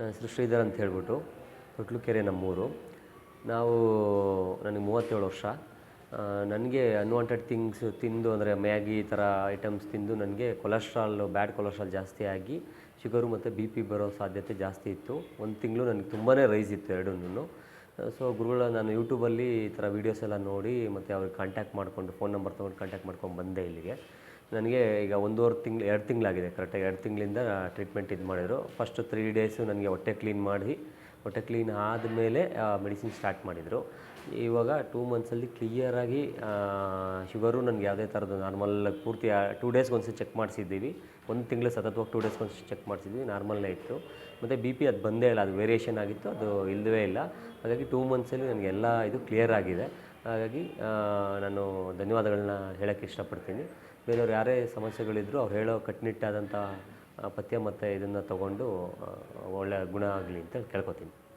ನನ್ನ ಹೆಸರು ಶ್ರೀಧರ್ ಅಂತ ಹೇಳ್ಬಿಟ್ಟು, ತೊಟ್ಲುಕೆರೆ ನಮ್ಮೂರು. ನಾವು ನನಗೆ 37 ವರ್ಷ. ನನಗೆ ಅನ್ವಾಂಟೆಡ್ ಥಿಂಗ್ಸ್ ತಿಂದು, ಅಂದರೆ ಮ್ಯಾಗಿ ಈ ಥರ ಐಟಮ್ಸ್ ತಿಂದು ನನಗೆ ಬ್ಯಾಡ್ ಕೊಲೆಸ್ಟ್ರಾಲ್ ಜಾಸ್ತಿ ಆಗಿ ಶುಗರು ಮತ್ತು ಬಿ ಪಿ ಬರೋ ಸಾಧ್ಯತೆ ಜಾಸ್ತಿ ಇತ್ತು. ಒಂದು ತಿಂಗಳು ನನಗೆ ತುಂಬಾ ರೈಸ್ ಇತ್ತು ಎರಡನ್ನೂ. ಸೊ ನಾನು ಯೂಟ್ಯೂಬಲ್ಲಿ ಈ ಥರ ವೀಡಿಯೋಸ್ ಎಲ್ಲ ನೋಡಿ ಮತ್ತು ಅವ್ರಿಗೆ ಕಾಂಟ್ಯಾಕ್ಟ್ ಮಾಡಿಕೊಂಡು ಫೋನ್ ನಂಬರ್ ತೊಗೊಂಡು ಕಾಂಟ್ಯಾಕ್ಟ್ ಮಾಡ್ಕೊಂಡು ಬಂದೆ ಇಲ್ಲಿಗೆ. ನನಗೆ ಈಗ 2 ತಿಂಗಳಾಗಿದೆ, ಕರೆಕ್ಟಾಗಿ 2 ತಿಂಗಳಿಂದ ಟ್ರೀಟ್ಮೆಂಟ್ ಮಾಡಿದರು. ಫಸ್ಟ್ 3 ಡೇಸು ನನಗೆ ಹೊಟ್ಟೆ ಕ್ಲೀನ್ ಮಾಡಿ, ಹೊಟ್ಟೆ ಕ್ಲೀನ್ ಆದಮೇಲೆ ಮೆಡಿಸಿನ್ ಸ್ಟಾರ್ಟ್ ಮಾಡಿದರು. ಇವಾಗ 2 ಮಂತ್ಸಲ್ಲಿ ಕ್ಲಿಯರಾಗಿ ಶುಗರು ನನಗೆ ಯಾವುದೇ ಥರದ್ದು ನಾರ್ಮಲ್ ಪೂರ್ತಿ 2 ಡೇಸ್ಗೆ ಒಂದ್ಸತಿ ಚೆಕ್ ಮಾಡಿಸಿದ್ದೀವಿ. 1 ತಿಂಗಳು ಸತತವಾಗಿ 2 ಡೇಸ್ಗೆ ಒಂದ್ಸತಿ ಚೆಕ್ ಮಾಡಿಸಿದ್ವಿ, ನಾರ್ಮಲ್ನೇ ಇತ್ತು. ಮತ್ತು ಬಿ ಪಿ ಅದು ಬಂದೇ ಇಲ್ಲ, ಅದು ವೇರಿಯೇಷನ್ ಆಗಿತ್ತು, ಅದು ಇಲ್ಲವೇ ಇಲ್ಲ. ಹಾಗಾಗಿ 2 ಮಂತ್ಸಲ್ಲಿ ನನಗೆಲ್ಲ ಇದು ಕ್ಲಿಯರ್ ಆಗಿದೆ. ಹಾಗಾಗಿ ನಾನು ಧನ್ಯವಾದಗಳನ್ನ ಹೇಳೋಕ್ಕೆ ಇಷ್ಟಪಡ್ತೀನಿ. ಬೇರೆಯವ್ರು ಯಾರೇ ಸಮಸ್ಯೆಗಳಿದ್ದರೂ ಅವ್ರು ಹೇಳೋ ಕಟ್ಟುನಿಟ್ಟಾದಂಥ ಪಥ್ಯ ಮತ್ತು ಇದನ್ನು ತೊಗೊಂಡು ಒಳ್ಳೆಯ ಗುಣ ಆಗಲಿ ಅಂತ ಕೇಳ್ಕೊತೀನಿ.